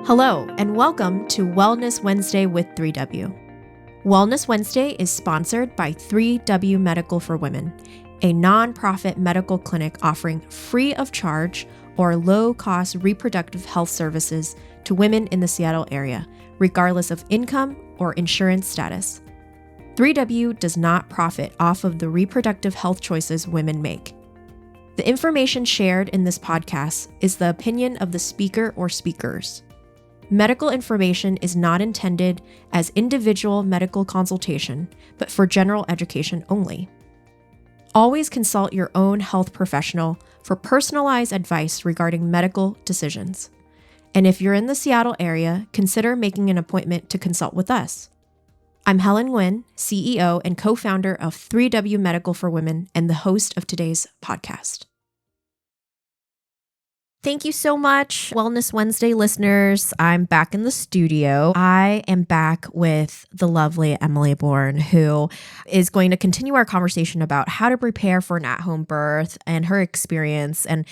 Hello, and welcome to Wellness Wednesday with 3W. Wellness Wednesday is sponsored by 3W Medical for Women, a nonprofit medical clinic offering free of charge or low-cost reproductive health services to women in the Seattle area, regardless of income or insurance status. 3W does not profit off of the reproductive health choices women make. The information shared in this podcast is the opinion of the speaker or speakers. Medical information is not intended as individual medical consultation, but for general education only. Always consult your own health professional for personalized advice regarding medical decisions. And if you're in the Seattle area, consider making an appointment to consult with us. I'm Helen Nguyen, CEO and co-founder of 3W Medical for Women and the host of today's podcast. Thank you so much, Wellness Wednesday listeners. I'm back in the studio. I am back with the lovely Emily Bourne, who is going to continue our conversation about how to prepare for an at-home birth and her experience. And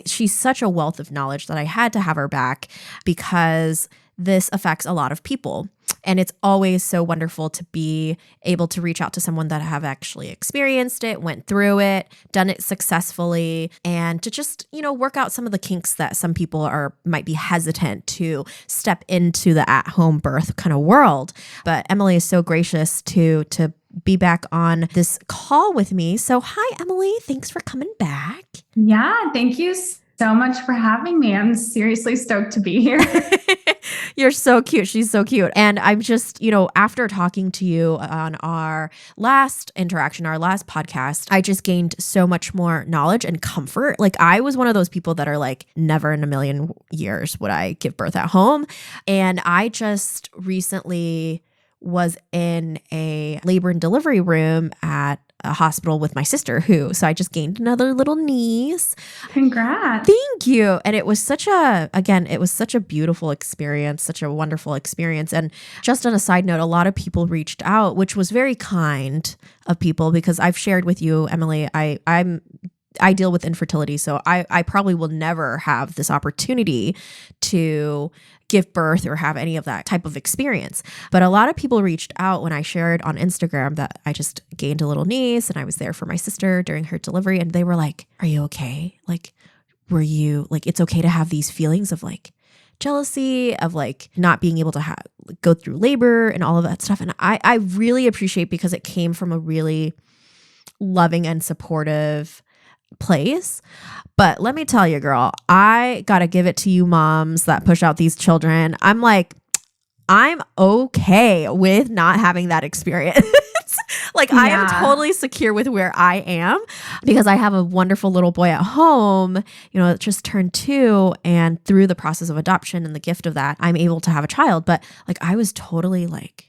she's such a wealth of knowledge that I had to have her back because this affects a lot of people. And it's always so wonderful to be able to reach out to someone that have actually experienced it, went through it, done it successfully, and to just, work out some of the kinks that some people might be hesitant to step into the at-home birth kind of world. But Emily is so gracious to be back on this call with me. So hi, Emily. Thanks for coming back. Yeah, thank you so much for having me. I'm seriously stoked to be here. You're so cute. She's so cute. And I'm just, after talking to you on our last interaction, our last podcast, I just gained so much more knowledge and comfort. Like I was one of those people that are like, never in a million years would I give birth at home. And I just recently was in a labor and delivery room at a hospital with my sister so I just gained another little niece. Congrats. Thank you. And it was such a beautiful experience, such a wonderful experience. And just on a side note, a lot of people reached out, which was very kind of people because I've shared with you, Emily, I deal with infertility. So I probably will never have this opportunity to give birth or have any of that type of experience. But a lot of people reached out when I shared on Instagram that I just gained a little niece and I was there for my sister during her delivery. And they were like, are you okay? Like, were you like, it's okay to have these feelings of like jealousy, of like not being able to go through labor and all of that stuff. And I really appreciate because it came from a really loving and supportive place. But let me tell you, girl, I gotta give it to you moms that push out these children. I'm like, I'm okay with not having that experience. Like I am totally secure with where I am because I have a wonderful little boy at home, that just turned 2, and through the process of adoption and the gift of that, I'm able to have a child. But like I was totally like,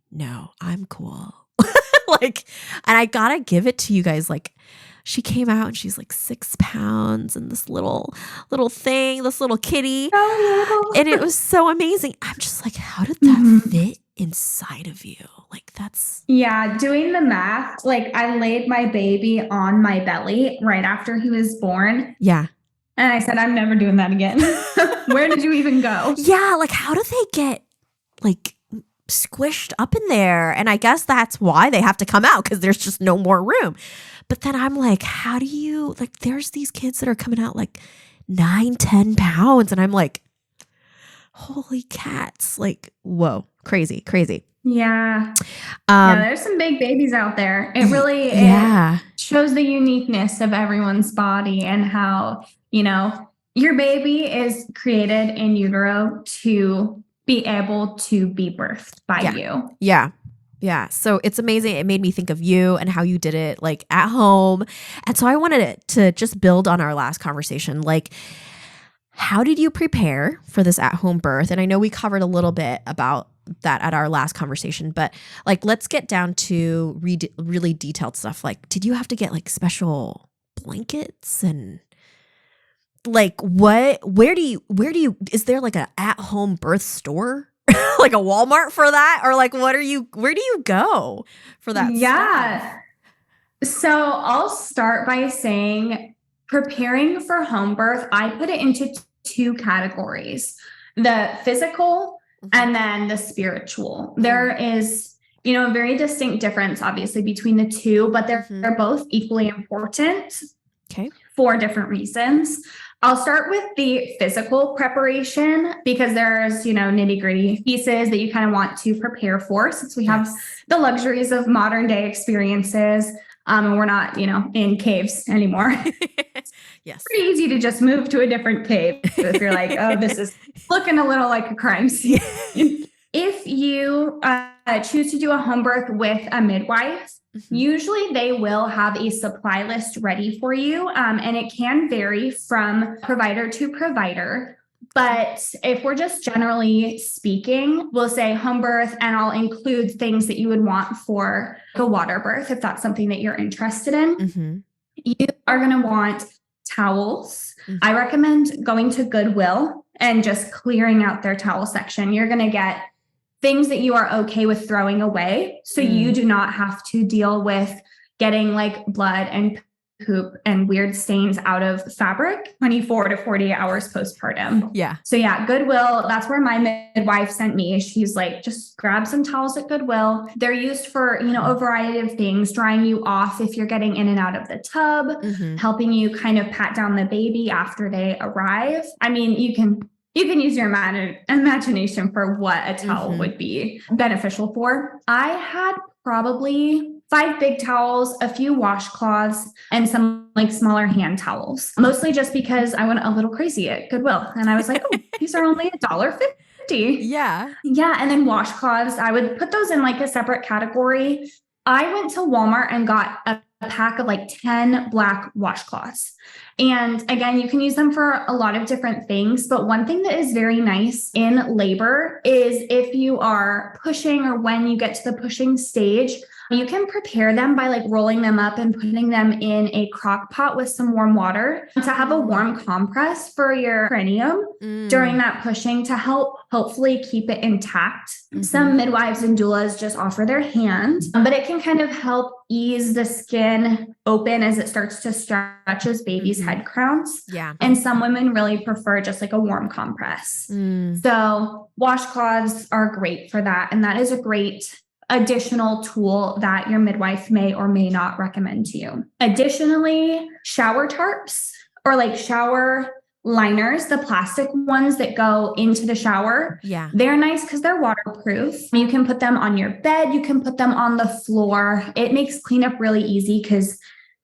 no, I'm cool. Like, and I gotta give it to you guys, like she came out and she's like 6 pounds and this little thing, this little kitty. Oh, and it was so amazing. I'm just like, how did that fit inside of you? Like that's... Yeah, doing the math, like I laid my baby on my belly right after he was born. Yeah. And I said, I'm never doing that again. Where did you even go? Yeah, like how do they get like squished up in there? And I guess that's why they have to come out because there's just no more room. But then I'm like, how do you, like, there's these kids that are coming out like 9-10 pounds. And I'm like, holy cats. Like, whoa, crazy. Yeah. There's some big babies out there. It really it shows the uniqueness of everyone's body and how, your baby is created in utero to be able to be birthed by you. Yeah. So it's amazing. It made me think of you and how you did it like at home. And so I wanted to just build on our last conversation. Like, how did you prepare for this at-home birth? And I know we covered a little bit about that at our last conversation, but like, let's get down to really detailed stuff. Like, did you have to get like special blankets and like where do you, is there like an at-home birth store? Like a Walmart for that? Or like, where do you go for that stuff? So I'll start by saying preparing for home birth, I put it into 2 categories. the physical and then the spiritual. There is, a very distinct difference, obviously, between the two, but they're both equally important for different reasons. I'll start with the physical preparation because there's, nitty-gritty pieces that you kind of want to prepare for, since we have the luxuries of modern day experiences. And we're not, in caves anymore. It's pretty easy to just move to a different cave if you're like, oh, this is looking a little like a crime scene. If you choose to do a home birth with a midwife, usually they will have a supply list ready for you. And it can vary from provider to provider. But if we're just generally speaking, we'll say home birth, and I'll include things that you would want for a water birth, if that's something that you're interested in. You are going to want towels. I recommend going to Goodwill and just clearing out their towel section. You're going to get things that you are okay with throwing away, so you do not have to deal with getting like blood and poop and weird stains out of fabric 24 to 48 hours postpartum. So Goodwill, that's where my midwife sent me. She's like, just grab some towels at Goodwill. They're used for, a variety of things, drying you off if you're getting in and out of the tub, helping you kind of pat down the baby after they arrive. I mean, you can use your imagination for what a towel would be beneficial for. I had probably 5 big towels, a few washcloths, and some like smaller hand towels, mostly just because I went a little crazy at Goodwill. And I was like, oh, these are only $1.50. Yeah. And then washcloths, I would put those in like a separate category. I went to Walmart and got a pack of like 10 black washcloths. And again, you can use them for a lot of different things. But one thing that is very nice in labor is if you are pushing, or when you get to the pushing stage, you can prepare them by like rolling them up and putting them in a crock pot with some warm water to have a warm compress for your perineum during that pushing to help hopefully keep it intact. Some midwives and doulas just offer their hand, but it can kind of help ease the skin open as it starts to stretch as baby's head crowns. And some women really prefer just like a warm compress. So washcloths are great for that. And that is a great additional tool that your midwife may or may not recommend to you. Additionally, shower tarps, or like shower liners, the plastic ones that go into the shower. They're nice because they're waterproof. You can put them on your bed. You can put them on the floor. It makes cleanup really easy because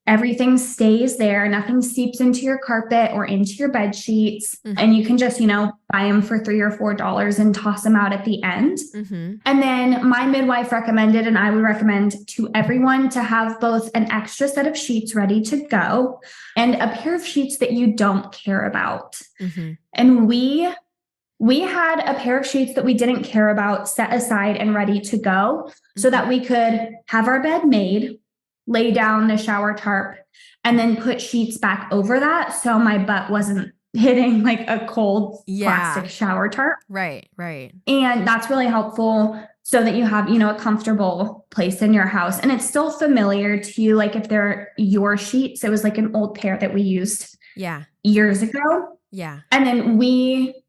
everything stays there. Nothing seeps into your carpet or into your bed sheets. And you can just, buy them for $3 or $4 and toss them out at the end. And then my midwife recommended, and I would recommend to everyone, to have both an extra set of sheets ready to go and a pair of sheets that you don't care about. And we had a pair of sheets that we didn't care about set aside and ready to go so that we could have our bed made, lay down the shower tarp, and then put sheets back over that so my butt wasn't hitting like a cold plastic shower tarp. Right. And that's really helpful so that you have, a comfortable place in your house. And it's still familiar to you. Like if they're your sheets, it was like an old pair that we used years ago. And then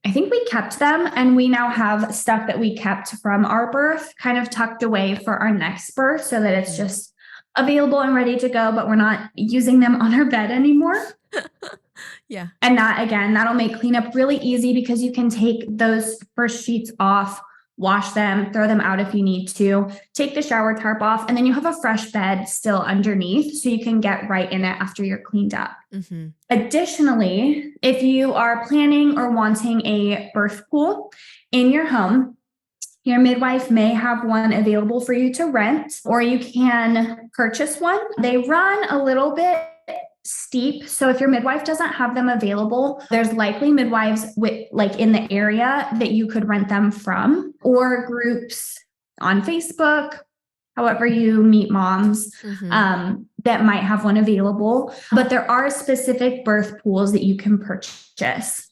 I think we kept them, and we now have stuff that we kept from our birth kind of tucked away for our next birth so that it's just available and ready to go, but we're not using them on our bed anymore. And that, again, that'll make cleanup really easy because you can take those first sheets off, wash them, throw them out if you need to, take the shower tarp off, and then you have a fresh bed still underneath so you can get right in it after you're cleaned up. Additionally, if you are planning or wanting a birth pool in your home, your midwife may have one available for you to rent, or you can purchase one. They run a little bit steep. So if your midwife doesn't have them available, there's likely midwives in the area that you could rent them from, or groups on Facebook, however you meet moms, that might have one available. But there are specific birth pools that you can purchase.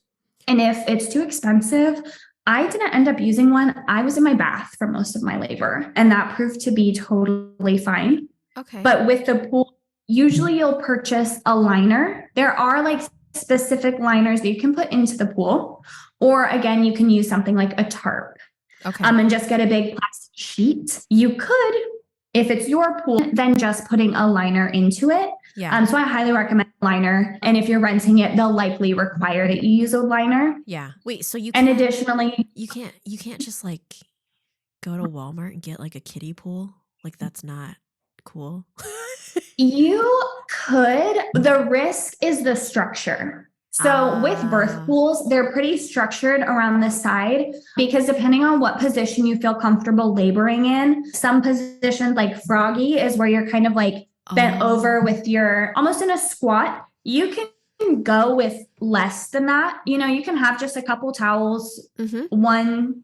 And if it's too expensive, I didn't end up using one. I was in my bath for most of my labor, and that proved to be totally fine. But with the pool, usually you'll purchase a liner. There are like specific liners that you can put into the pool, Or again, you can use something like a tarp. Okay. And just get a big plastic sheet. You could, if it's your pool, then just putting a liner into it. Yeah. So I highly recommend a liner. And if you're renting it, they'll likely require that you use a liner. Yeah. Wait, so you and additionally, you can't just like go to Walmart and get like a kiddie pool? Like that's not cool. You could. The risk is the structure. So with birth pools, they're pretty structured around the side because depending on what position you feel comfortable laboring in, some positions like froggy is where you're kind of like bent over with your almost in a squat. You can go with less than that. You know, you can have just a couple towels, one,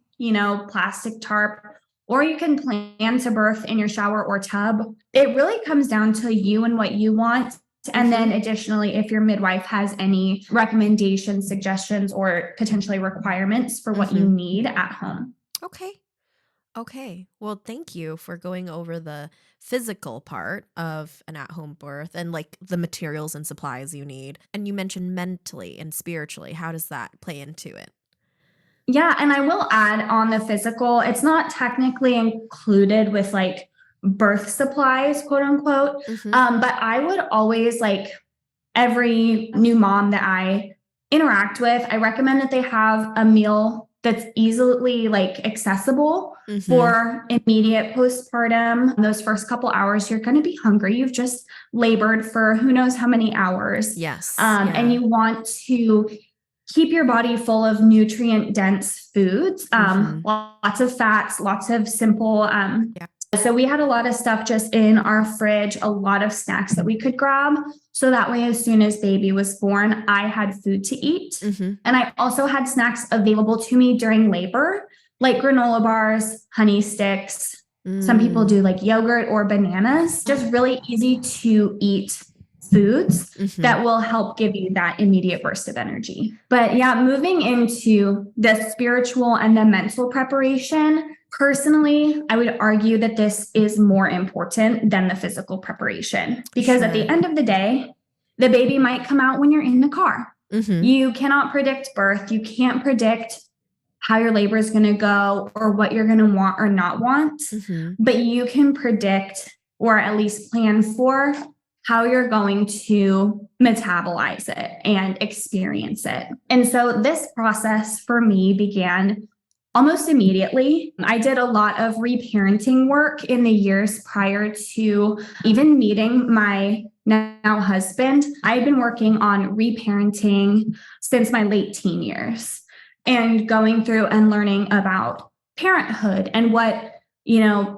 plastic tarp, or you can plan to birth in your shower or tub. It really comes down to you and what you want. And then additionally, if your midwife has any recommendations, suggestions, or potentially requirements for what you need at home. Okay. Well, thank you for going over the physical part of an at-home birth and like the materials and supplies you need. And you mentioned mentally and spiritually. How does that play into it? Yeah. And I will add on the physical, it's not technically included with like birth supplies, quote unquote. But I would always every new mom that I interact with, I recommend that they have a meal that's easily accessible for immediate postpartum. Those first couple hours, you're going to be hungry. You've just labored for who knows how many hours. Yes. And you want to keep your body full of nutrient dense foods, lots of fats, lots of simple. So we had a lot of stuff just in our fridge, a lot of snacks that we could grab. So that way, as soon as baby was born, I had food to eat. And I also had snacks available to me during labor, like granola bars, honey sticks. Some people do like yogurt or bananas, just really easy to eat foods that will help give you that immediate burst of energy. But yeah, moving into the spiritual and the mental preparation, personally, I would argue that this is more important than the physical preparation because at the end of the day, the baby might come out when you're in the car. You cannot predict birth. You can't predict how your labor is going to go or what you're going to want or not want, but you can predict or at least plan for how you're going to metabolize it and experience it. And so this process for me began almost immediately. I did a lot of reparenting work in the years prior to even meeting my now husband. I had been working on reparenting since my late teen years and going through and learning about parenthood and what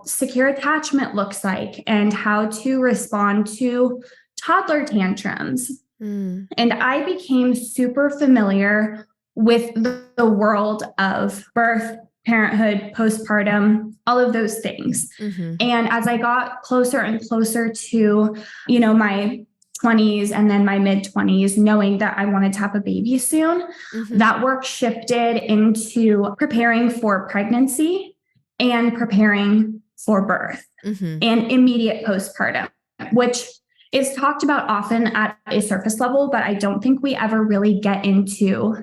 secure attachment looks like and how to respond to toddler tantrums. And I became super familiar with the world of birth, parenthood, postpartum, all of those things. And as I got closer and closer to, my 20s and then my mid 20s, knowing that I wanted to have a baby soon, that work shifted into preparing for pregnancy and preparing for birth and immediate postpartum, which is talked about often at a surface level, but I don't think we ever really get into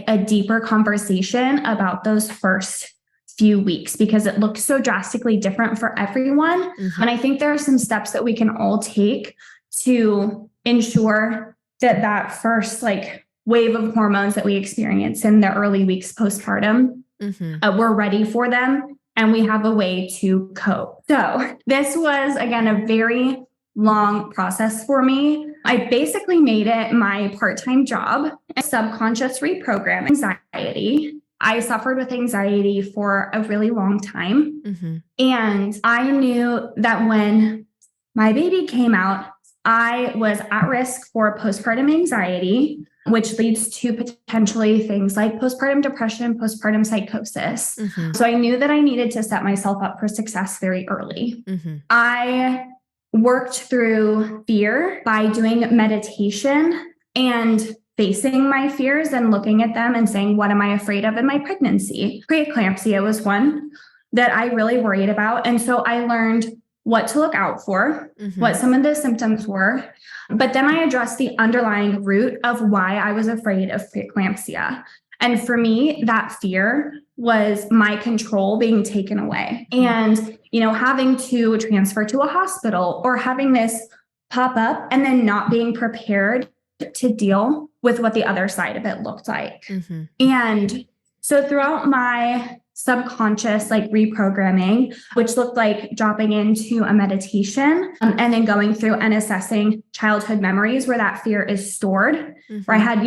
a deeper conversation about those first few weeks because it looks so drastically different for everyone. And I think there are some steps that we can all take to ensure that first wave of hormones that we experience in the early weeks postpartum, we're ready for them. And we have a way to cope. So this was, again, a very long process for me. I basically made it my part-time job, subconscious reprogram anxiety. I suffered with anxiety for a really long time. And I knew that when my baby came out, I was at risk for postpartum anxiety, which leads to potentially things like postpartum depression, postpartum psychosis. So I knew that I needed to set myself up for success very early. I worked through fear by doing meditation and facing my fears and looking at them and saying, what am I afraid of in my pregnancy? Preeclampsia was one that I really worried about. And so I learned what to look out for, what some of the symptoms were. But then I addressed the underlying root of why I was afraid of preeclampsia. And for me, that fear was my control being taken away. And, having to transfer to a hospital or having this pop up and then not being prepared to deal with what the other side of it looked like. Mm-hmm. And so throughout my subconscious reprogramming, which looked like dropping into a meditation and then going through and assessing childhood memories where that fear is stored, mm-hmm. where I had,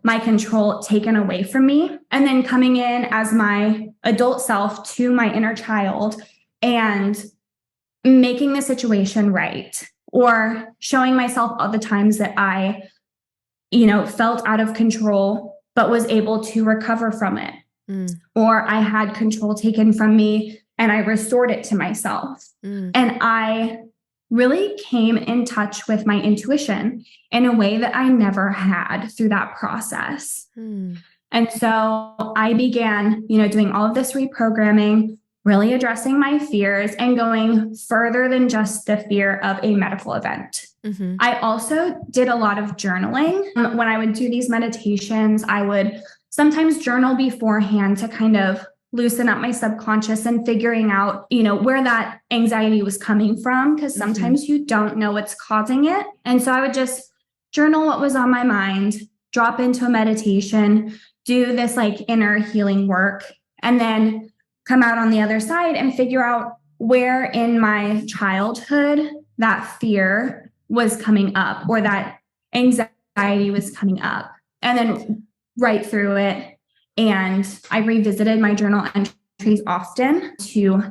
my control taken away from me, and then coming in as my adult self to my inner child and making the situation right, or showing myself all the times that I, felt out of control, but was able to recover from it. Or I had control taken from me and I restored it to myself. And I really came in touch with my intuition in a way that I never had through that process. And so I began, doing all of this reprogramming, really addressing my fears and going further than just the fear of a medical event. Mm-hmm. I also did a lot of journaling. When I would do these meditations, I would sometimes journal beforehand to kind of loosen up my subconscious and figuring out, where that anxiety was coming from, because sometimes mm-hmm. you don't know what's causing it. And so I would just journal what was on my mind, drop into a meditation, do this inner healing work, and then come out on the other side and figure out where in my childhood that fear was coming up or that anxiety was coming up. And then right through it. And I revisited my journal entries often to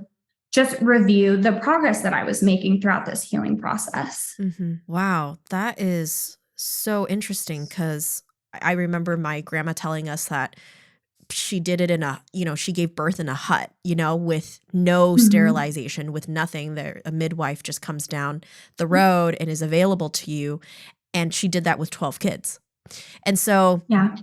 just review the progress that I was making throughout this healing process. Mm-hmm. Wow. That is so interesting, because I remember my grandma telling us that she did it in she gave birth in a hut, with no mm-hmm. sterilization, with nothing there. A midwife just comes down the road and is available to you. And she did that with 12 kids. And so yeah.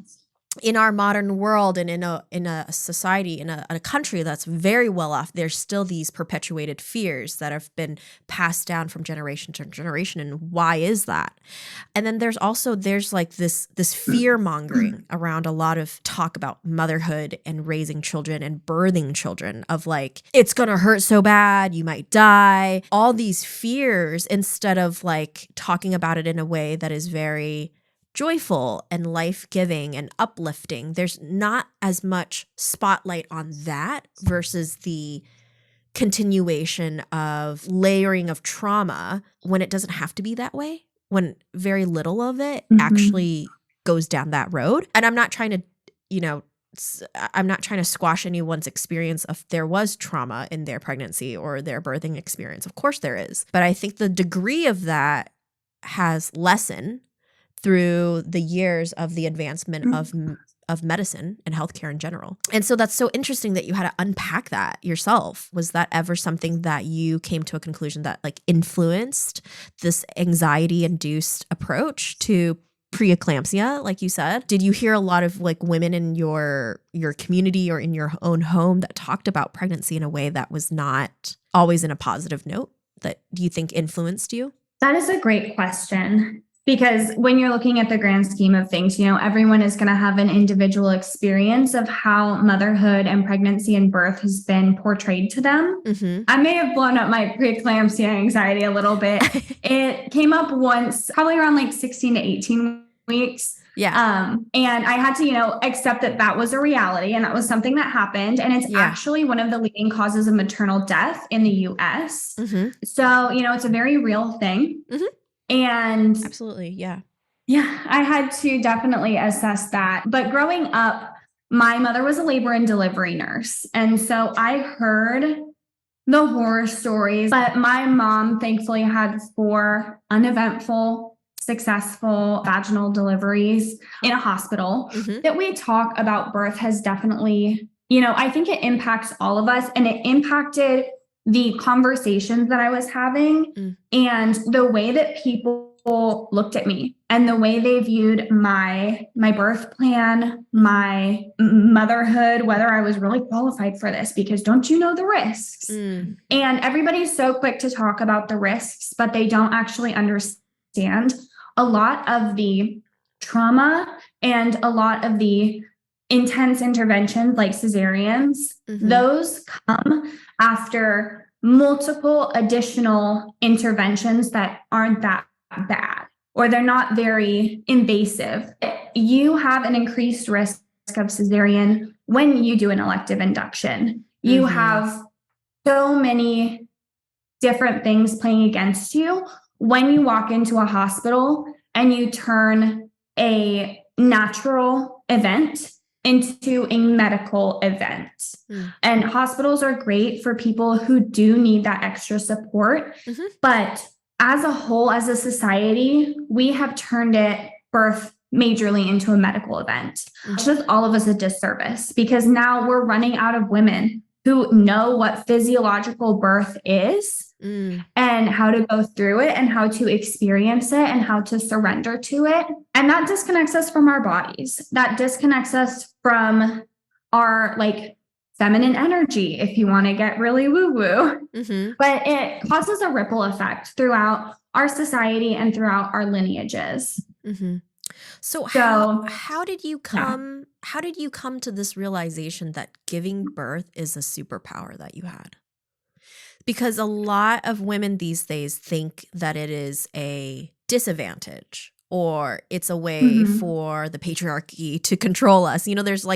In our modern world and in a society, in a country that's very well off, there's still these perpetuated fears that have been passed down from generation to generation. And why is that? And then there's this fear mongering around a lot of talk about motherhood and raising children and birthing children, of it's going to hurt so bad, you might die, all these fears, instead of talking about it in a way that is very joyful and life-giving and uplifting. There's not as much spotlight on that versus the continuation of layering of trauma when it doesn't have to be that way, when very little of it mm-hmm. actually goes down that road. And I'm not trying to squash anyone's experience if there was trauma in their pregnancy or their birthing experience. Of course there is. But I think the degree of that has lessened through the years of the advancement of medicine and healthcare in general. And so that's so interesting that you had to unpack that yourself. Was that ever something that you came to a conclusion that influenced this anxiety-induced approach to preeclampsia, like you said? Did you hear a lot of women in your community or in your own home that talked about pregnancy in a way that was not always in a positive note, that do you think influenced you? That is a great question. Because when you're looking at the grand scheme of things, everyone is going to have an individual experience of how motherhood and pregnancy and birth has been portrayed to them. Mm-hmm. I may have blown up my preeclampsia anxiety a little bit. It came up once, probably around 16 to 18 weeks. Yeah. And I had to, accept that was a reality and that was something that happened. And it's actually one of the leading causes of maternal death in the US. Mm-hmm. So, it's a very real thing. Mm-hmm. And absolutely. Yeah. Yeah, I had to definitely assess that. But growing up, my mother was a labor and delivery nurse. And so I heard the horror stories, but my mom thankfully had 4 uneventful, successful vaginal deliveries in a hospital. Mm-hmm. That we talk about birth has definitely, I think it impacts all of us, and it impacted the conversations that I was having and the way that people looked at me and the way they viewed my birth plan, my motherhood, whether I was really qualified for this, because don't you know the risks? And everybody's so quick to talk about the risks, but they don't actually understand a lot of the trauma and a lot of the intense interventions like cesareans, those come after multiple additional interventions that aren't that bad, or they're not very invasive. You have an increased risk of cesarean when you do an elective induction. You have so many different things playing against you when you walk into a hospital and you turn a natural event into a medical event. And hospitals are great for people who do need that extra support. But as a whole, as a society, we have turned birth majorly into a medical event. It's just all of us a disservice, because now we're running out of women who know what physiological birth is and how to go through it and how to experience it and how to surrender to it. And that disconnects us from our bodies. That disconnects us from our feminine energy, if you want to get really woo-woo. But it causes a ripple effect throughout our society and throughout our lineages. So how did you come to this realization that giving birth is a superpower that you had? Because a lot of women these days think that it is a disadvantage, or it's a way for the patriarchy to control us. There's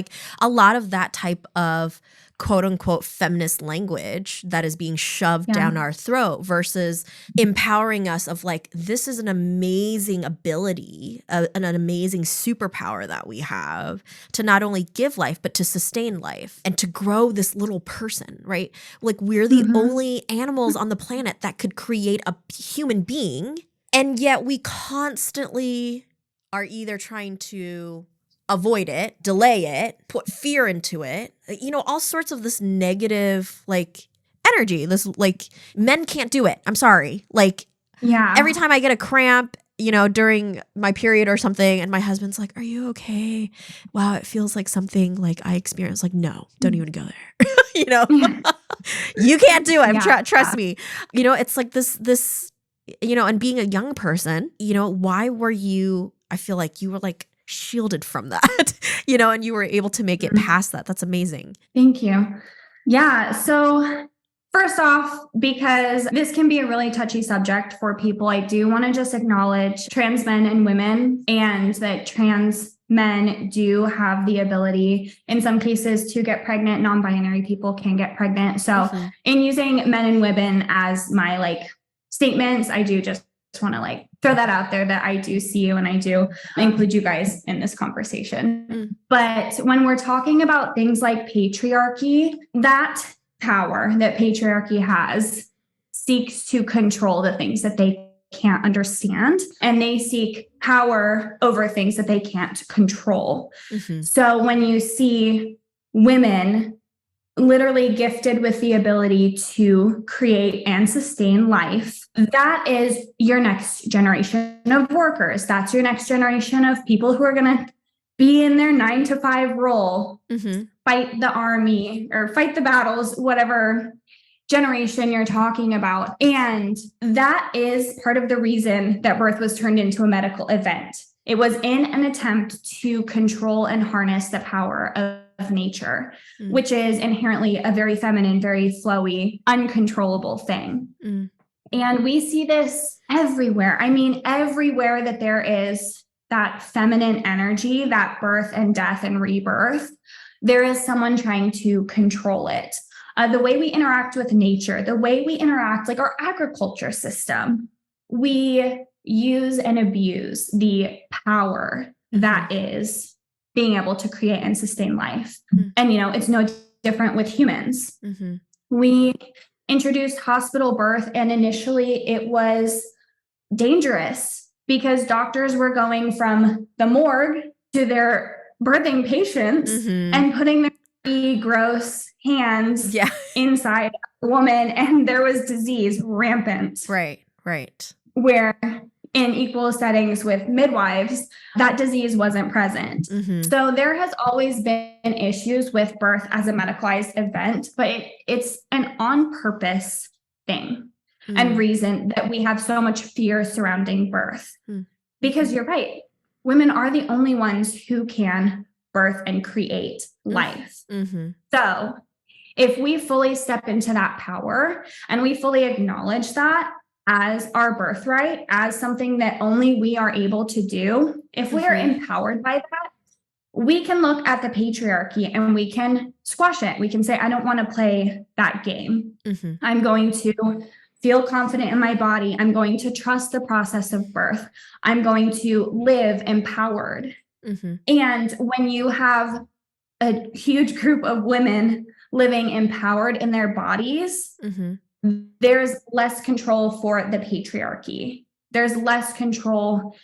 a lot of that type of quote unquote feminist language that is being shoved down our throat versus empowering us of this is an amazing ability, an amazing superpower that we have to not only give life, but to sustain life and to grow this little person, right? We're the only animals on the planet that could create a human being. And yet we constantly are either trying to avoid it, delay it, put fear into it, all sorts of this negative energy. This men can't do it. I'm sorry. Every time I get a cramp, during my period or something, and my husband's like, "Are you okay? Wow, it feels like something I experienced." No, don't even go there. You can't do it. Trust me. It's this, and being a young person, why were you, I feel like you were shielded from that, and you were able to make it past that. That's amazing. Thank you. Yeah. So first off, because this can be a really touchy subject for people, I do want to just acknowledge trans men and women, and that trans men do have the ability in some cases to get pregnant. Non-binary people can get pregnant. So in using men and women as my statements, I do just want to throw that out there, that I do see you and I do include you guys in this conversation. But when we're talking about things like patriarchy, that power that patriarchy has seeks to control the things that they can't understand, and they seek power over things that they can't control. So when you see women literally gifted with the ability to create and sustain life, that is your next generation of workers. That's your next generation of people who are going to be in their 9-to-5 role, fight the army or fight the battles, whatever generation you're talking about. And that is part of the reason that birth was turned into a medical event. It was in an attempt to control and harness the power of nature, which is inherently a very feminine, very flowy, uncontrollable thing. And we see this everywhere. I mean, everywhere that there is that feminine energy, that birth and death and rebirth, there is someone trying to control it. The way we interact with nature, the way we interact, our agriculture system, we use and abuse the power that is being able to create and sustain life. And, it's no different with humans. We introduced hospital birth, and initially it was dangerous because doctors were going from the morgue to their birthing patients and putting their gross hands inside a woman, and there was disease rampant. Right. Where in equal settings with midwives, that disease wasn't present. So there has always been issues with birth as a medicalized event, but it's an on-purpose thing and reason that we have so much fear surrounding birth. Because you're right, women are the only ones who can birth and create life. Mm-hmm. So if we fully step into that power and we fully acknowledge that as our birthright, as something that only we are able to do, if we are empowered by that, we can look at the patriarchy and we can squash it. We can say, I don't want to play that game. I'm going to feel confident in my body. I'm going to trust the process of birth. I'm going to live empowered. And when you have a huge group of women living empowered in their bodies, there's less control for the patriarchy. There's less control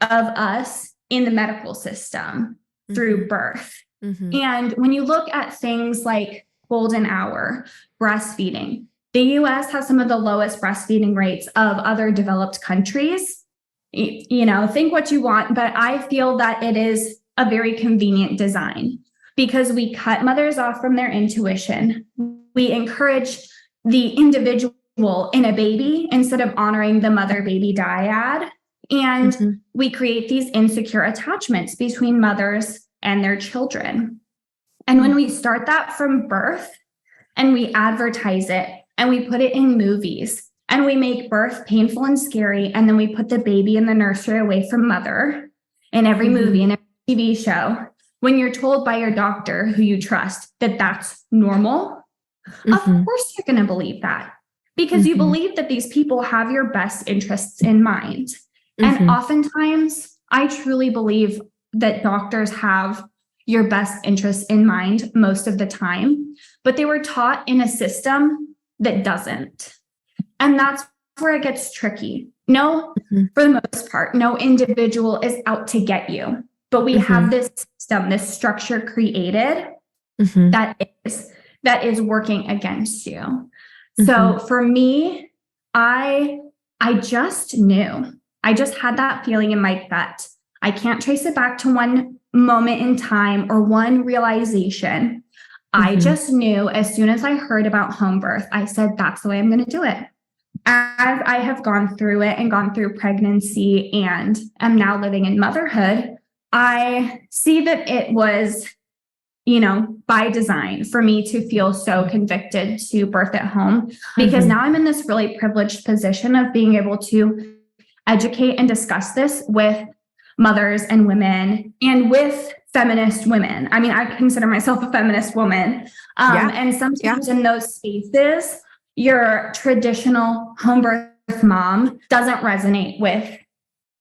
of us in the medical system through birth. And when you look at things like golden hour, breastfeeding, the US has some of the lowest breastfeeding rates of other developed countries. You know, think what you want, but I feel that it is a very convenient design because we cut mothers off from their intuition. We encourage the individual in a baby instead of honoring the mother-baby dyad. And we create these insecure attachments between mothers and their children. And when we start that from birth and we advertise it and we put it in movies and we make birth painful and scary, and then we put the baby in the nursery away from mother in every movie and every TV show, when you're told by your doctor who you trust that that's normal, of course you're going to believe that because you believe that these people have your best interests in mind. And oftentimes, I truly believe that doctors have your best interests in mind most of the time, but they were taught in a system that doesn't. And that's where it gets tricky. No, for the most part, no individual is out to get you, but we have this system, this structure created that is working against you. So for me, I just knew. I just had that feeling in my gut. I can't trace it back to one moment in time or one realization. I just knew as soon as I heard about home birth, I said, that's the way I'm going to do it. As I have gone through it and gone through pregnancy and am now living in motherhood, I see that it was, you know, by design for me to feel so convicted to birth at home, because now I'm in this really privileged position of being able to educate and discuss this with mothers and women and with feminist women. I mean, I consider myself a feminist woman. And sometimes in those spaces, your traditional home birth mom doesn't resonate with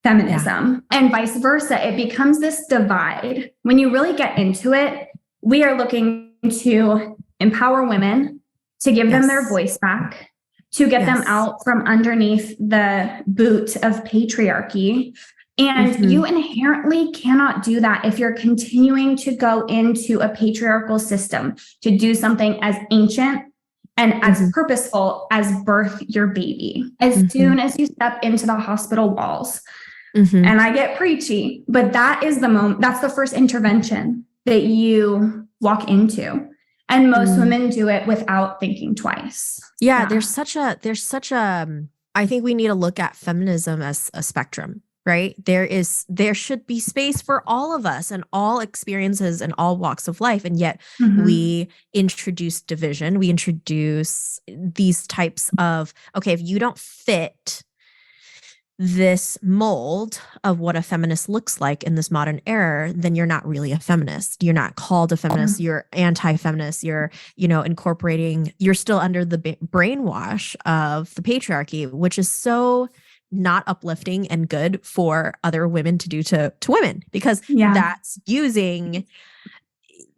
feminism and vice versa. It becomes this divide. When you really get into it, we are looking to empower women, to give them their voice back, to get them out from underneath the boot of patriarchy. And you inherently cannot do that if you're continuing to go into a patriarchal system to do something as ancient and as purposeful as birth your baby. As soon as you step into the hospital walls, and I get preachy, but that is the moment, that's the first intervention that you walk into. And most women do it without thinking twice. Yeah, there's such a, I think we need to look at feminism as a spectrum, right? There should be space for all of us and all experiences and all walks of life. And yet we introduce division. We introduce these types of, okay, if you don't fit this mold of what a feminist looks like in this modern era, then you're not really a feminist. You're not called a feminist. You're anti-feminist. You're, incorporating, you're still under the brainwash of the patriarchy, which is so not uplifting and good for other women to do to women, because that's using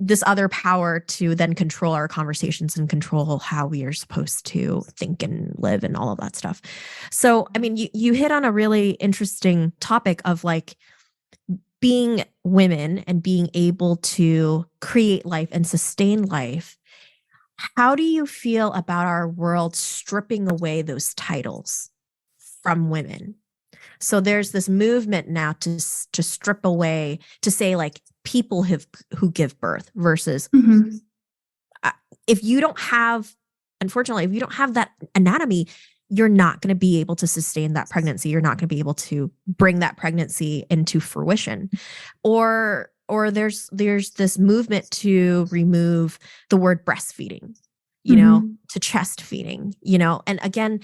this other power to then control our conversations and control how we are supposed to think and live and all of that stuff. So, I mean, you hit on a really interesting topic of like being women and being able to create life and sustain life. How do you feel about our world stripping away those titles from women? So there's this movement now to strip away, to say like people who give birth versus if you don't have, unfortunately, if you don't have that anatomy, you're not going to be able to sustain that pregnancy. You're not going to be able to bring that pregnancy into fruition. Or there's this movement to remove the word breastfeeding, to chest feeding, and again,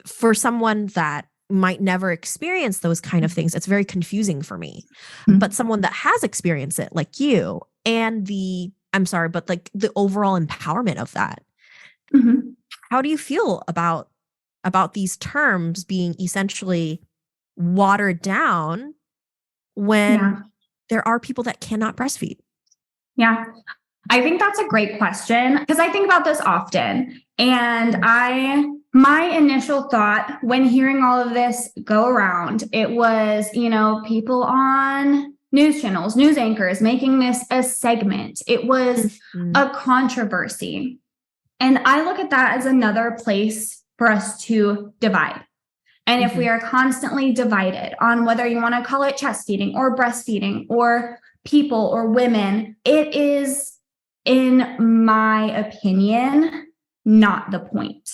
for someone that might never experience those kind of things, it's very confusing for me. But someone that has experienced it, like you, and the overall empowerment of that. How do you feel about these terms being essentially watered down when there are people that cannot breastfeed? Yeah. I think that's a great question, because I think about this often. And my initial thought when hearing all of this go around, it was, people on news channels, news anchors making this a segment. It was a controversy. And I look at that as another place for us to divide. And if we are constantly divided on whether you want to call it chest feeding or breastfeeding or people or women, it is, in my opinion, not the point.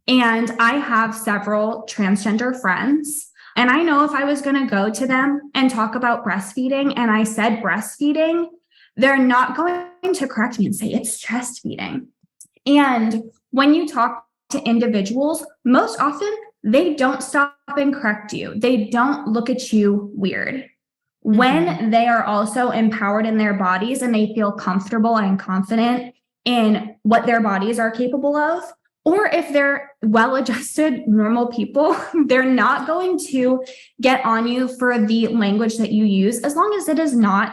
And I have several transgender friends, and I know if I was going to go to them and talk about breastfeeding and I said breastfeeding, they're not going to correct me and say it's chest feeding. And when you talk to individuals, most often they don't stop and correct you. They don't look at you weird. When they are also empowered in their bodies and they feel comfortable and confident in what their bodies are capable of, or if they're well-adjusted, normal people, they're not going to get on you for the language that you use, as long as it is not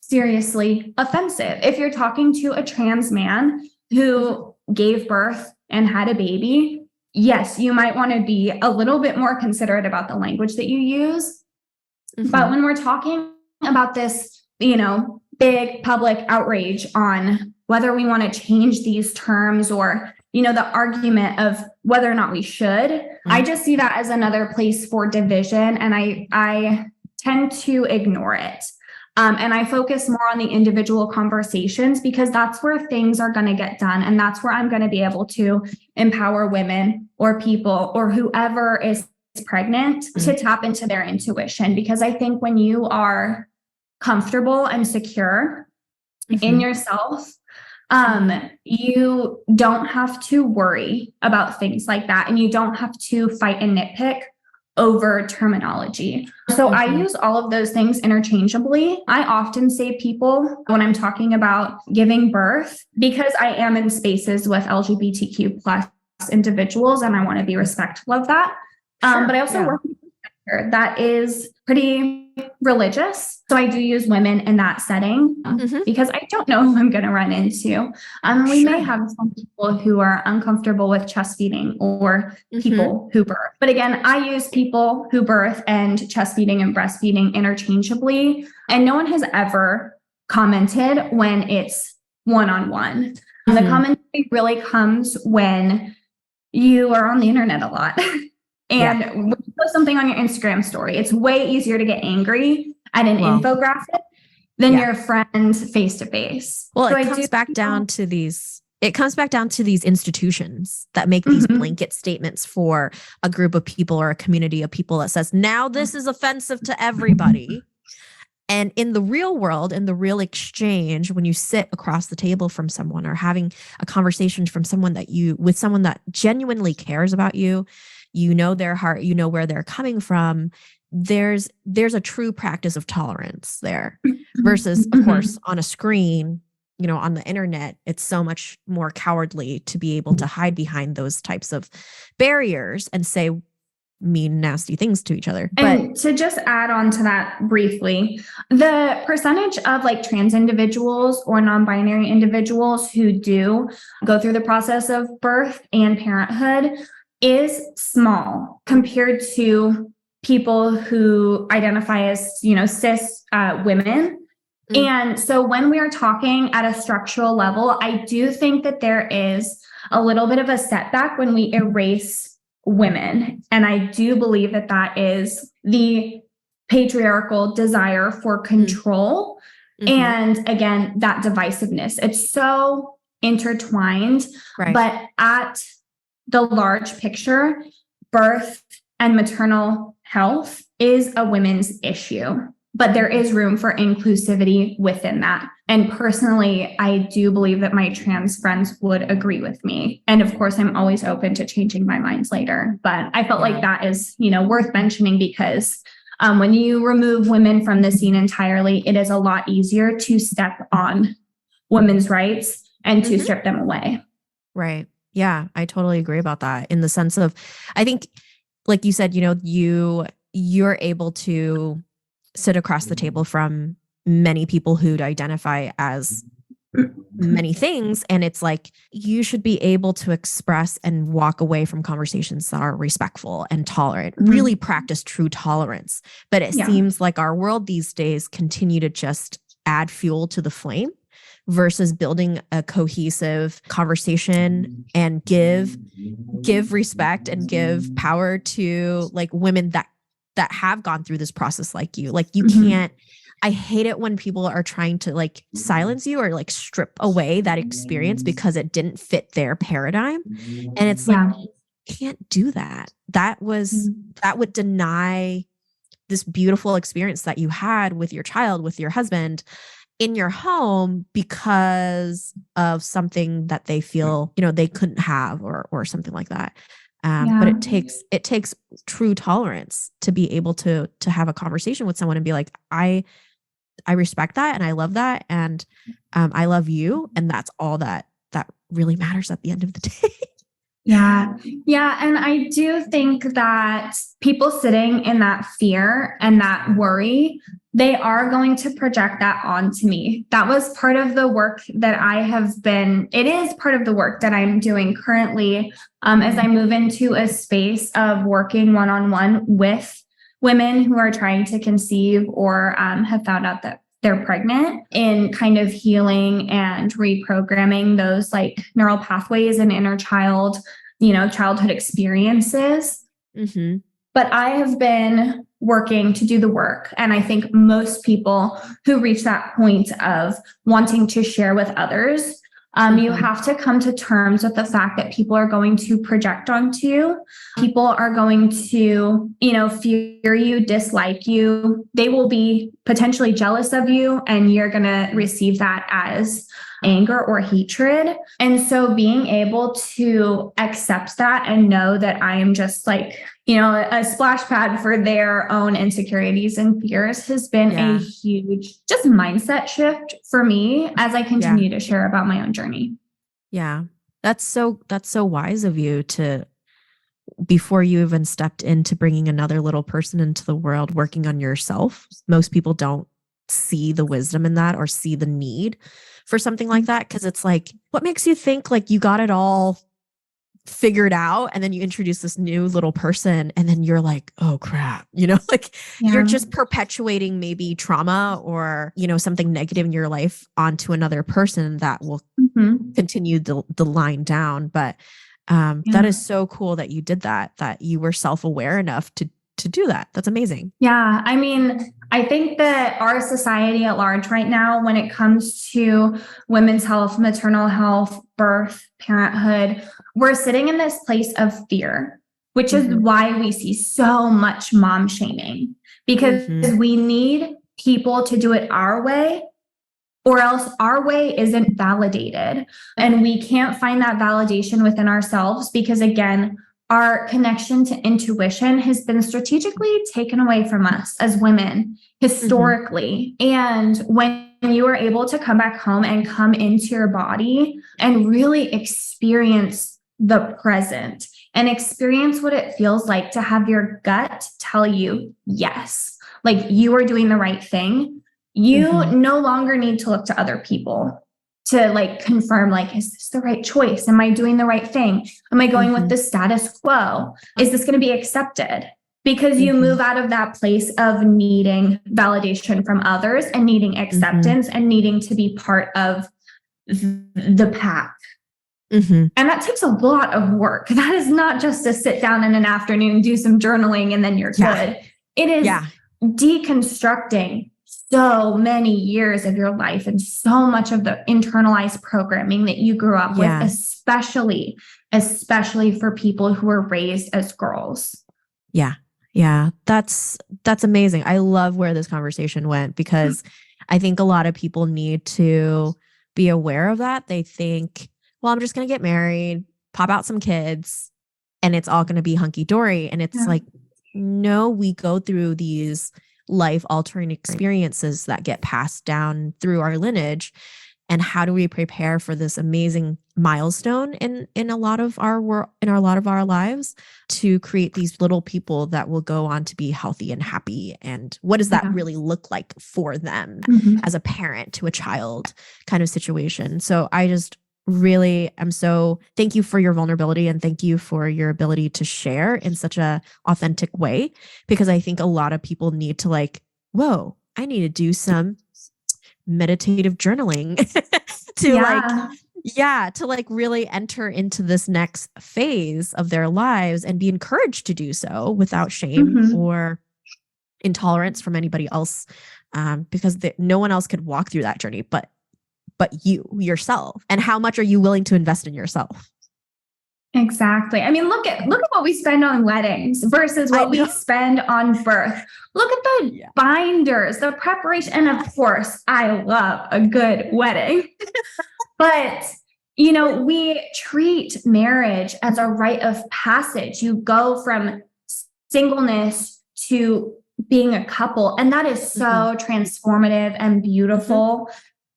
seriously offensive. If you're talking to a trans man who gave birth and had a baby, yes, you might want to be a little bit more considerate about the language that you use. But when we're talking about this, big public outrage on whether we want to change these terms or, the argument of whether or not we should, I just see that as another place for division. And I tend to ignore it. And I focus more on the individual conversations, because that's where things are going to get done. And that's where I'm going to be able to empower women or people or whoever is pregnant to tap into their intuition. Because I think when you are comfortable and secure in yourself, you don't have to worry about things like that. And you don't have to fight and nitpick over terminology. So I use all of those things interchangeably. I often say people when I'm talking about giving birth, because I am in spaces with LGBTQ plus individuals and I want to be respectful of that. But I also work with a sector that is pretty religious. So I do use women in that setting because I don't know who I'm going to run into. We may have some people who are uncomfortable with chest feeding or people who birth. But again, I use people who birth and chest feeding and breastfeeding interchangeably. And no one has ever commented when it's one-on-one. The commentary really comes when you are on the internet a lot. And when you post something on your Instagram story, it's way easier to get angry at an infographic than your friend face to face. Well, it comes back down to these institutions that make these blanket statements for a group of people or a community of people that says, now this is offensive to everybody. And in the real world, in the real exchange, when you sit across the table from someone or having a conversation with someone that genuinely cares about you, you know their heart, you know where they're coming from, there's a true practice of tolerance there versus, of course, on a screen, on the internet, it's so much more cowardly to be able to hide behind those types of barriers and say mean, nasty things to each other. And to just add on to that briefly, the percentage of trans individuals or non-binary individuals who do go through the process of birth and parenthood is small compared to people who identify as, cis women. And so when we are talking at a structural level, I do think that there is a little bit of a setback when we erase women. And I do believe that that is the patriarchal desire for control. And again, that divisiveness, it's so intertwined, but at the large picture, birth and maternal health is a women's issue, but there is room for inclusivity within that. And personally, I do believe that my trans friends would agree with me. And of course, I'm always open to changing my minds later. But I felt like that is, worth mentioning because when you remove women from the scene entirely, it is a lot easier to step on women's rights and to strip them away. Right. Yeah, I totally agree about that in the sense of, I think, like you said, you're able to sit across the table from many people who'd identify as many things. And it's like, you should be able to express and walk away from conversations that are respectful and tolerant, really practice true tolerance. But it seems like our world these days continue to just add fuel to the flame versus building a cohesive conversation and give respect and give power to like women that have gone through this process like you. Like you can't, I hate it when people are trying to like silence you or like strip away that experience because it didn't fit their paradigm. And it's like, you can't do that. That would deny this beautiful experience that you had with your child, with your husband in your home because of something that they feel, they couldn't have or something like that. But it takes true tolerance to be able to have a conversation with someone and be like, I respect that and I love that and I love you, and that's all that really matters at the end of the day. Yeah. And I do think that people sitting in that fear and that worry, they are going to project that onto me. That was part of the work that it is part of the work that I'm doing currently as I move into a space of working one-on-one with women who are trying to conceive or have found out that they're pregnant, in kind of healing and reprogramming those like neural pathways and inner child, childhood experiences. But I have been working to do the work. And I think most people who reach that point of wanting to share with others, you have to come to terms with the fact that people are going to project onto you. People are going to, fear you, dislike you. They will be potentially jealous of you, and you're going to receive that as anger or hatred. And so being able to accept that and know that I am just like, a splash pad for their own insecurities and fears has been a huge just mindset shift for me as I continue to share about my own journey. Yeah. That's so wise of you to, before you even stepped into bringing another little person into the world, working on yourself. Most people don't see the wisdom in that or see the need for something like that. Cause it's like, what makes you think like you got it all figured out and then you introduce this new little person and then you're like, oh crap, you're just perpetuating maybe trauma or, something negative in your life onto another person that will continue the line down. But that is so cool that you did that you were self-aware enough to do that. That's amazing. Yeah. I mean, I think that our society at large right now, when it comes to women's health, maternal health, birth, parenthood, we're sitting in this place of fear, which is why we see so much mom shaming, because we need people to do it our way, or else our way isn't validated. And we can't find that validation within ourselves because, again, our connection to intuition has been strategically taken away from us as women historically. And when you are able to come back home and come into your body and really experience the present and experience what it feels like to have your gut tell you, yes, like you are doing the right thing, you no longer need to look to other people to like confirm, like, is this the right choice? Am I doing the right thing? Am I going with the status quo? Is this going to be accepted? Because you move out of that place of needing validation from others and needing acceptance and needing to be part of the pack. And that takes a lot of work. That is not just to sit down in an afternoon, do some journaling, and then you're good. It is deconstructing so many years of your life and so much of the internalized programming that you grew up with, especially especially for people who were raised as girls. Yeah. Yeah. That's amazing. I love where this conversation went because I think a lot of people need to be aware of that. They think, well, I'm just going to get married, pop out some kids, and it's all going to be hunky dory. And it's like, no, we go through these life altering experiences that get passed down through our lineage. And how do we prepare for this amazing milestone in a lot of our lives to create these little people that will go on to be healthy and happy? And what does that really look like for them as a parent to a child kind of situation? So I just really am so thank you for your vulnerability and thank you for your ability to share in such a authentic way, because I think a lot of people need to like, whoa, I need to do some meditative journaling to like really enter into this next phase of their lives and be encouraged to do so without shame or intolerance from anybody else, because no one else could walk through that journey but you yourself. And how much are you willing to invest in yourself? Exactly. I mean, look at what we spend on weddings versus what we spend on birth. Look at the binders, the preparation. And of course, I love a good wedding. But, we treat marriage as a rite of passage. You go from singleness to being a couple. And that is so transformative and beautiful.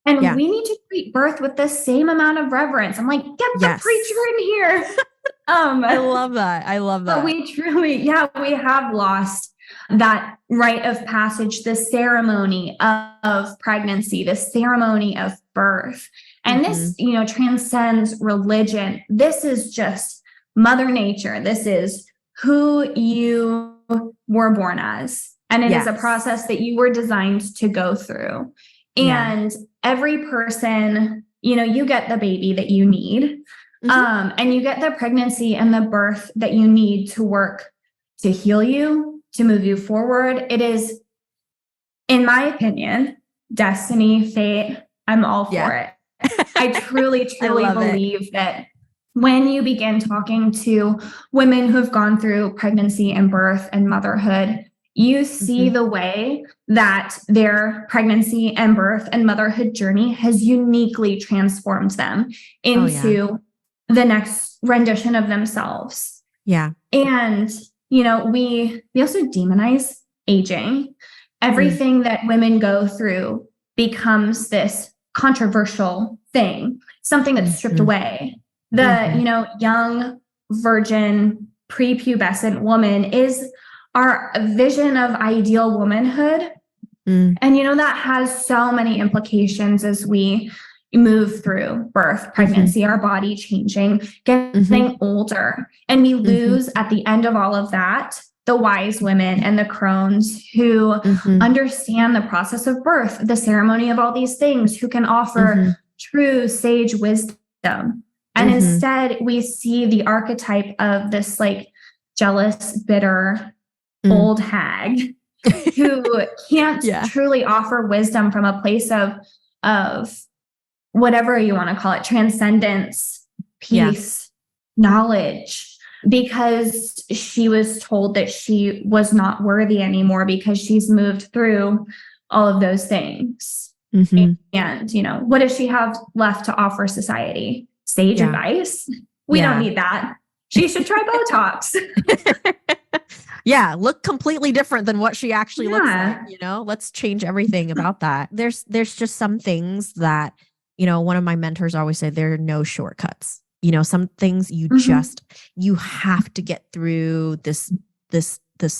And we need to treat birth with the same amount of reverence. I'm like, get the preacher in here. I love that. But we truly, we have lost that rite of passage, the ceremony of pregnancy, the ceremony of birth. And this, transcends religion. This is just Mother Nature. This is who you were born as. And it is a process that you were designed to go through. And every person, you get the baby that you need. And you get the pregnancy and the birth that you need to work to heal you, to move you forward. It is, in my opinion, destiny, fate. I'm all for it. I truly believe that when you begin talking to women who have gone through pregnancy and birth and motherhood, you see the way that their pregnancy and birth and motherhood journey has uniquely transformed them into the next rendition of themselves. Yeah. And, we also demonize aging. Everything that women go through becomes this controversial thing, something that's stripped away. The, young, virgin, prepubescent woman is our vision of ideal womanhood. And, that has so many implications as we move through birth, pregnancy, our body changing, getting older. And we lose at the end of all of that, the wise women and the crones who understand the process of birth, the ceremony of all these things, who can offer true sage wisdom. And instead we see the archetype of this like jealous, bitter, old hag who can't truly offer wisdom from a place of whatever you want to call it, transcendence, peace, knowledge, because she was told that she was not worthy anymore because she's moved through all of those things. And, what does she have left to offer society? Sage advice? We don't need that. She should try Botox. Look completely different than what she actually looks like, let's change everything about that. There's just some things that, one of my mentors always said, there are no shortcuts. Some things you just, you have to get through this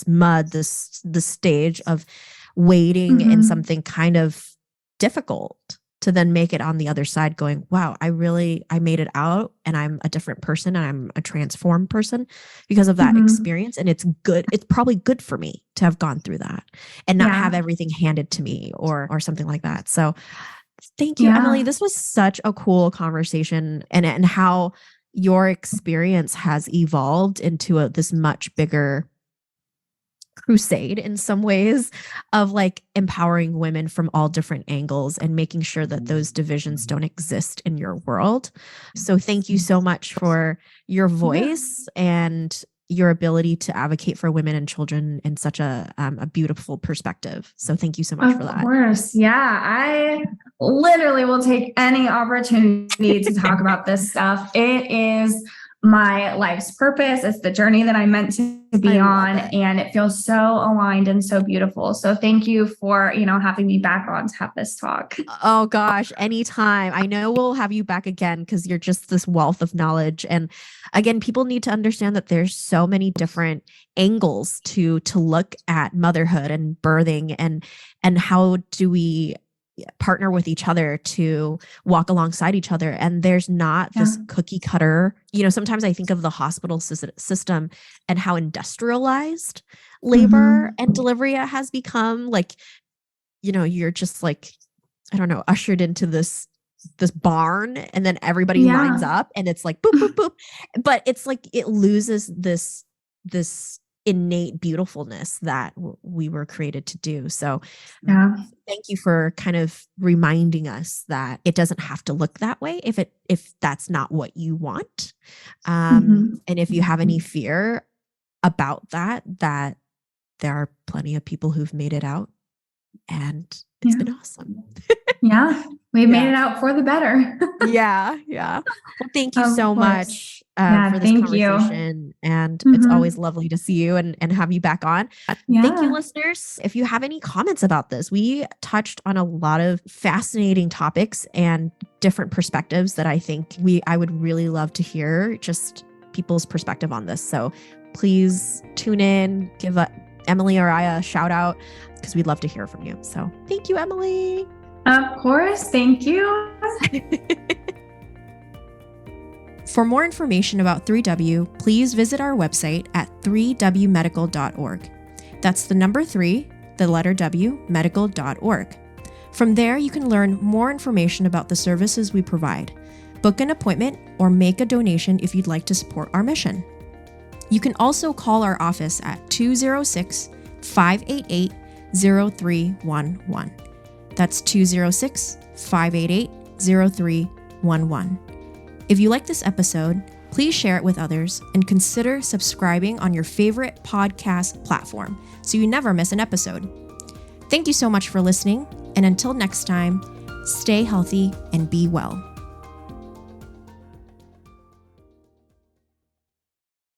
mud, this stage of waiting in something kind of difficult to then make it on the other side going, wow, I made it out and I'm a different person and I'm a transformed person because of that experience. And it's good. It's probably good for me to have gone through that and not have everything handed to me or something like that. So thank you, Emily. This was such a cool conversation and how your experience has evolved into this much bigger crusade in some ways of like empowering women from all different angles and making sure that those divisions don't exist in your world. So thank you so much for your voice and your ability to advocate for women and children in such a beautiful perspective. So thank you so much for that. Of course. Yeah. I literally will take any opportunity to talk about this stuff. It is my life's purpose. It's the journey that I'm meant to be on, and it feels so aligned and so beautiful. So thank you for, having me back on to have this talk. Oh gosh, anytime. I know we'll have you back again because you're just this wealth of knowledge. And again, people need to understand that there's so many different angles to look at motherhood and birthing, and how do we partner with each other to walk alongside each other. And there's not this cookie cutter, sometimes I think of the hospital system and how industrialized labor and delivery has become. Like, you're just like, I don't know, ushered into this barn, and then everybody lines up and it's like boop, boop, boop. But it's like, it loses this innate beautifulness that we were created to do. So thank you for kind of reminding us that it doesn't have to look that way if that's not what you want. And if you have any fear about that there are plenty of people who've made it out, and it's been awesome. We've made it out for the better. Well, thank you so much for this conversation. And it's always lovely to see you and have you back on. Thank you, listeners. If you have any comments about this, we touched on a lot of fascinating topics and different perspectives that I think I would really love to hear just people's perspective on this. So please tune in, give Emily or I a shout out, because we'd love to hear from you. So thank you, Emily. Of course. Thank you. For more information about 3W, please visit our website at 3wmedical.org. That's the number 3, the letter W, medical.org. From there, you can learn more information about the services we provide, book an appointment, or make a donation if you'd like to support our mission. You can also call our office at 206-588-0311. That's 206-588-0311. If you like this episode, please share it with others and consider subscribing on your favorite podcast platform so you never miss an episode. Thank you so much for listening, and until next time, stay healthy and be well.